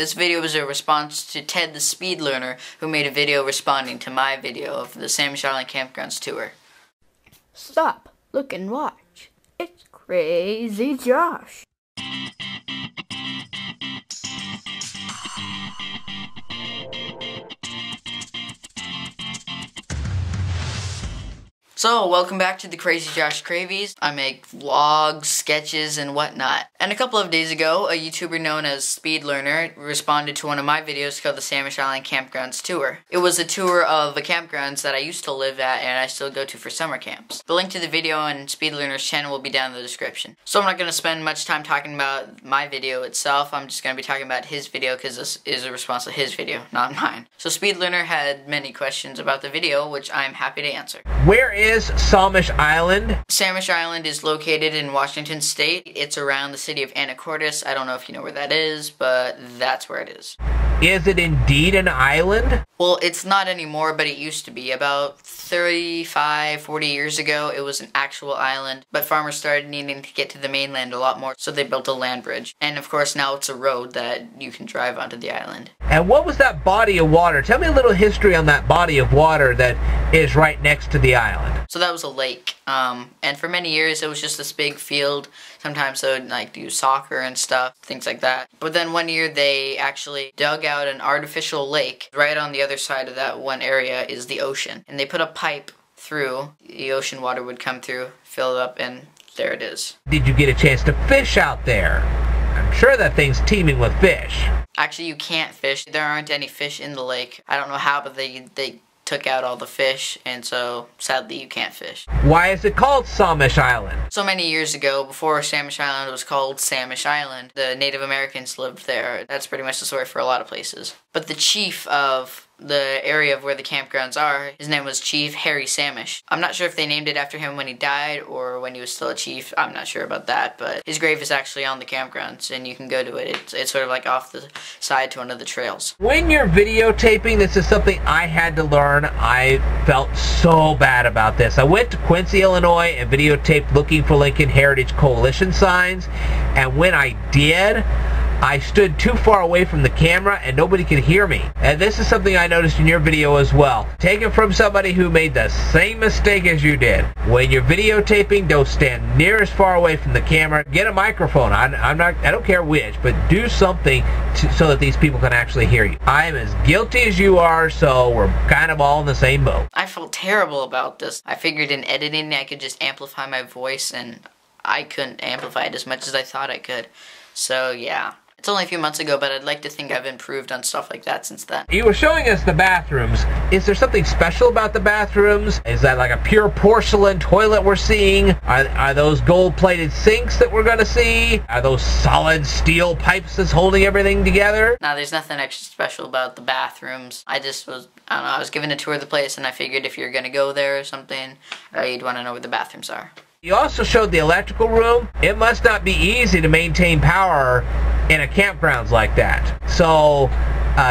This video was a response to Ted the Speed Learner, who made a video responding to my video of the Samish Island Campgrounds tour. Stop, look and watch. It's Crazy Josh. So, welcome back to the CrazyJoshCravies. I make vlogs, sketches, and whatnot. And a couple of days ago, a YouTuber known as SpeedLearner responded to one of my videos called the Samish Island Campgrounds Tour. It was a tour of the campgrounds that I used to live at and I still go to for summer camps. The link to the video on SpeedLearner's channel will be down in the description. So I'm not going to spend much time talking about my video itself. I'm just going to be talking about his video because this is a response to his video, not mine. So SpeedLearner had many questions about the video, which I'm happy to answer. Where is Samish Island? Samish Island is located in Washington State. It's around the city of Anacortes. I don't know if you know where that is, but that's where it is. Is it indeed an island? Well, it's not anymore, but it used to be. About 35, 40 years ago, it was an actual island, but farmers started needing to get to the mainland a lot more, so they built a land bridge. And of course, now it's a road that you can drive onto the island. And what was that body of water? Tell me a little history on that body of water that is right next to the island. So that was a lake, and for many years it was just this big field. Sometimes they would like do soccer and stuff, things like that. But then one year they actually dug out an artificial lake. Right on the other side of that one area is the ocean. And they put a pipe through, the ocean water would come through, fill it up, and there it is. Did you get a chance to fish out there? I'm sure that thing's teeming with fish. Actually, you can't fish. There aren't any fish in the lake. I don't know how, but they took out all the fish, and so sadly you can't fish. Why is it called Samish Island? So many years ago, before Samish Island was called Samish Island, the Native Americans lived there. That's pretty much the story for a lot of places. But the chief of the area of where the campgrounds are, his name was Chief Harry Samish. I'm not sure if they named it after him when he died or when he was still a chief. I'm not sure about that, but his grave is actually on the campgrounds and you can go to it. It's sort of like off the side to one of the trails. When you're videotaping, this is something I had to learn. I felt so bad about this. I went to Quincy, Illinois and videotaped looking for Lincoln Heritage Coalition signs, and when I did, I stood too far away from the camera and nobody could hear me. And this is something I noticed in your video as well. Take it from somebody who made the same mistake as you did. When you're videotaping, don't stand near as far away from the camera. Get a microphone. I don't care which, but do something so that these people can actually hear you. I'm as guilty as you are, so we're kind of all in the same boat. I felt terrible about this. I figured in editing I could just amplify my voice, and I couldn't amplify it as much as I thought I could. So yeah. It's only a few months ago, but I'd like to think I've improved on stuff like that since then. You were showing us the bathrooms. Is there something special about the bathrooms? Is that like a pure porcelain toilet we're seeing? Are those gold-plated sinks that we're going to see? Are those solid steel pipes that's holding everything together? No, there's nothing extra special about the bathrooms. I don't know, I was given a tour of the place and I figured if you're going to go there or something, you'd want to know where the bathrooms are. You also showed the electrical room. It must not be easy to maintain power in a campgrounds like that. So,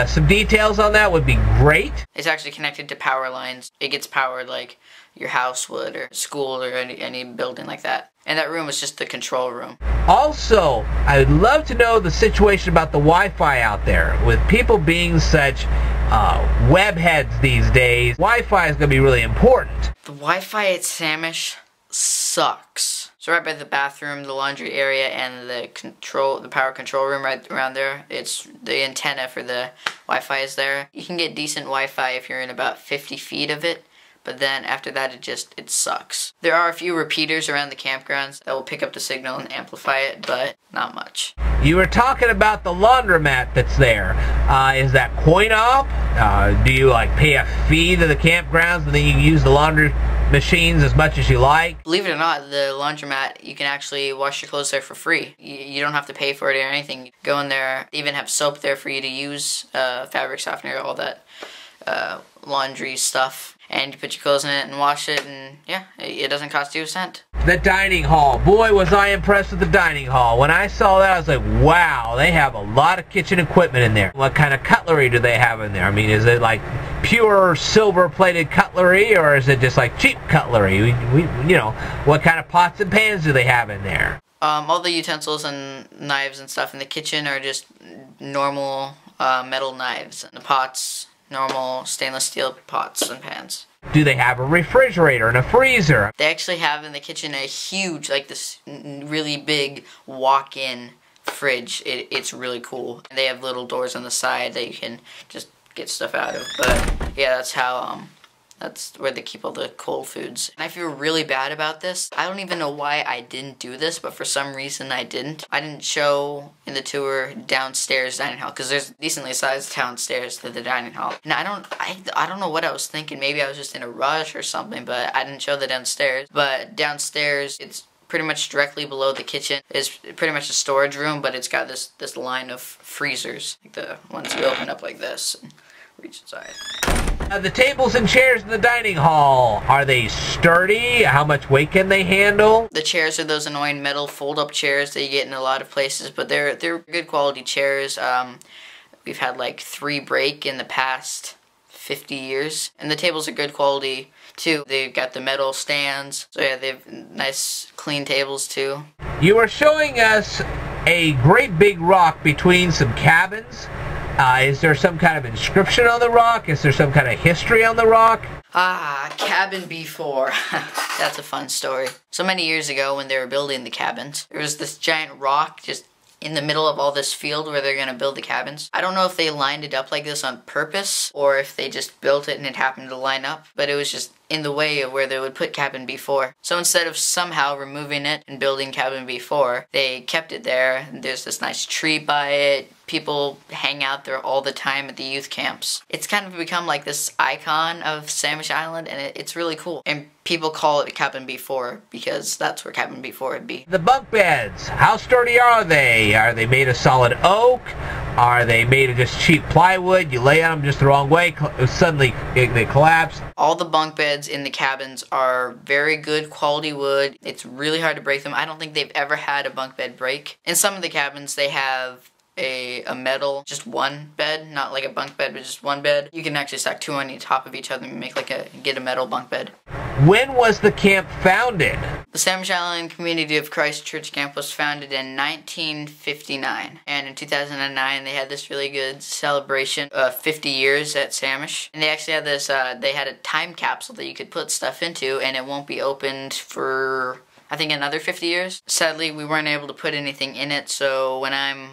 some details on that would be great. It's actually connected to power lines. It gets powered like your house would, or school, or any building like that. And that room is just the control room. Also, I would love to know the situation about the Wi-Fi out there. With people being such web heads these days, Wi-Fi is going to be really important. The Wi-Fi at Samish sucks. So right by the bathroom, the laundry area, and the power control room right around there, it's the antenna for the Wi-Fi is there. You can get decent Wi-Fi if you're in about 50 feet of it, but then after that it sucks. There are a few repeaters around the campgrounds that will pick up the signal and amplify it, but not much. You were talking about the laundromat that's there. Is that coin-op? Do you like pay a fee to the campgrounds and then you can use the laundry machines as much as you like? Believe it or not, the laundromat, you can actually wash your clothes there for free. You don't have to pay for it or anything. You go in there, they even have soap there for you to use, fabric softener, all that laundry stuff. And you put your clothes in it and wash it, and yeah, it doesn't cost you a cent. The dining hall. Boy, was I impressed with the dining hall. When I saw that, I was like, wow, they have a lot of kitchen equipment in there. What kind of cutlery do they have in there? I mean, is it like pure silver-plated cutlery, or is it just like cheap cutlery? You know, what kind of pots and pans do they have in there? All the utensils and knives and stuff in the kitchen are just normal metal knives. And the pots, normal stainless steel pots and pans. Do they have a refrigerator and a freezer? They actually have in the kitchen a huge, like this really big walk-in fridge. It's really cool. And they have little doors on the side that you can just get stuff out of. But yeah, that's where they keep all the cold foods. And I feel really bad about this. I don't even know why I didn't do this, but for some reason I didn't. I didn't show in the tour downstairs dining hall, because there's decently sized downstairs to the dining hall. And I don't know what I was thinking. Maybe I was just in a rush or something, but I didn't show the downstairs. But downstairs, it's pretty much directly below the kitchen. It's pretty much a storage room, but it's got this line of freezers, like the ones you open up like this and reach inside. The tables and chairs in the dining hall, are they sturdy? How much weight can they handle? The chairs are those annoying metal fold-up chairs that you get in a lot of places, but they're good quality chairs. We've had like 3 break in the past 50 years, and the tables are good quality too. They've got the metal stands, so yeah, they have nice clean tables too. You are showing us a great big rock between some cabins. Is there some kind of inscription on the rock? Is there some kind of history on the rock? Cabin B4. That's a fun story. So many years ago when they were building the cabins, there was this giant rock just in the middle of all this field where they're going to build the cabins. I don't know if they lined it up like this on purpose or if they just built it and it happened to line up, but it was just in the way of where they would put cabin B4. So instead of somehow removing it and building cabin B4, they kept it there. There's this nice tree by it. People hang out there all the time at the youth camps. It's kind of become like this icon of Samish Island, and it's really cool. And people call it cabin B4 because that's where cabin B4 would be. The bunk beds, how sturdy are they? Are they made of solid oak? Are they made of just cheap plywood? You lay on them just the wrong way, suddenly they collapse. All the bunk beds in the cabins are very good quality wood. It's really hard to break them. I don't think they've ever had a bunk bed break. In some of the cabins they have a metal, just one bed, not like a bunk bed, but just one bed. You can actually stack 2 on top of each other and make get a metal bunk bed. When was the camp founded? The Samish Island Community of Christ Church Camp was founded in 1959. And in 2009 they had this really good celebration of 50 years at Samish. And they actually had this, they had a time capsule that you could put stuff into, and it won't be opened for, I think, another 50 years. Sadly, we weren't able to put anything in it, so when I'm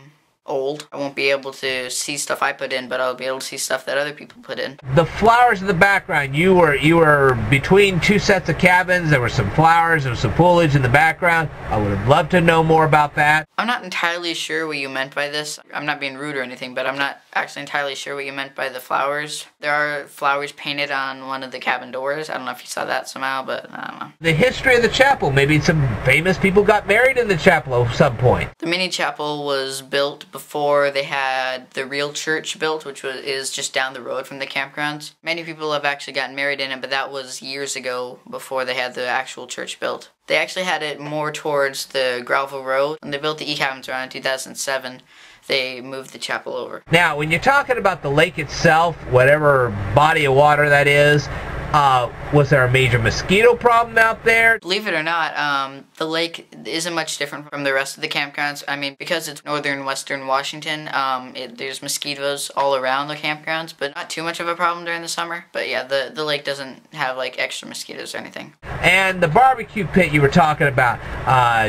old, I won't be able to see stuff I put in, but I'll be able to see stuff that other people put in. The flowers in the background, you were between 2 sets of cabins. There were some flowers, there was some foliage in the background. I would have loved to know more about that. I'm not entirely sure what you meant by this. I'm not being rude or anything, but I'm not actually entirely sure what you meant by the flowers. There are flowers painted on one of the cabin doors. I don't know if you saw that somehow, but I don't know. The history of the chapel, maybe some famous people got married in the chapel at some point. The mini chapel was built before they had the real church built, which is just down the road from the campgrounds. Many people have actually gotten married in it, but that was years ago before they had the actual church built. They actually had it more towards the gravel road. When they built the e-cabins around 2007, they moved the chapel over. Now, when you're talking about the lake itself, whatever body of water that is, was there a major mosquito problem out there? Believe it or not, the lake isn't much different from the rest of the campgrounds. I mean, because it's northern western Washington, there's mosquitoes all around the campgrounds, but not too much of a problem during the summer. But yeah, the lake doesn't have like extra mosquitoes or anything. And the barbecue pit you were talking about,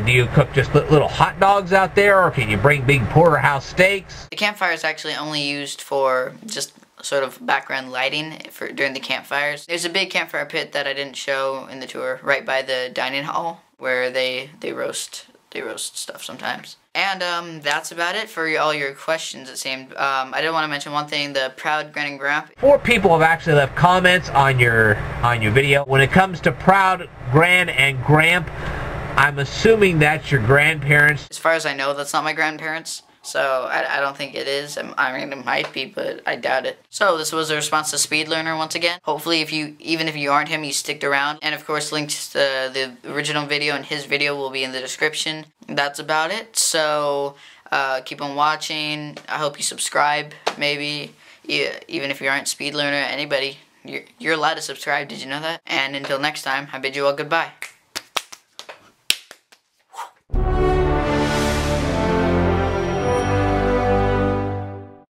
do you cook just little hot dogs out there, or can you bring big porterhouse steaks? The campfire is actually only used for just sort of background lighting during the campfires. There's a big campfire pit that I didn't show in the tour right by the dining hall where they roast stuff sometimes. And that's about it for all your questions, it seemed. I did want to mention one thing, the Proud Gran and Gramp. 4 people have actually left comments on your video. When it comes to Proud Gran and Gramp, I'm assuming that's your grandparents. As far as I know, that's not my grandparents. So I don't think it is. I mean, it might be, but I doubt it. So this was a response to SpeedLearner once again. Hopefully, even if you aren't him, you sticked around. And of course, links to the original video and his video will be in the description. That's about it. So keep on watching. I hope you subscribe. Maybe even if you aren't SpeedLearner, anybody, you're allowed to subscribe. Did you know that? And until next time, I bid you all goodbye.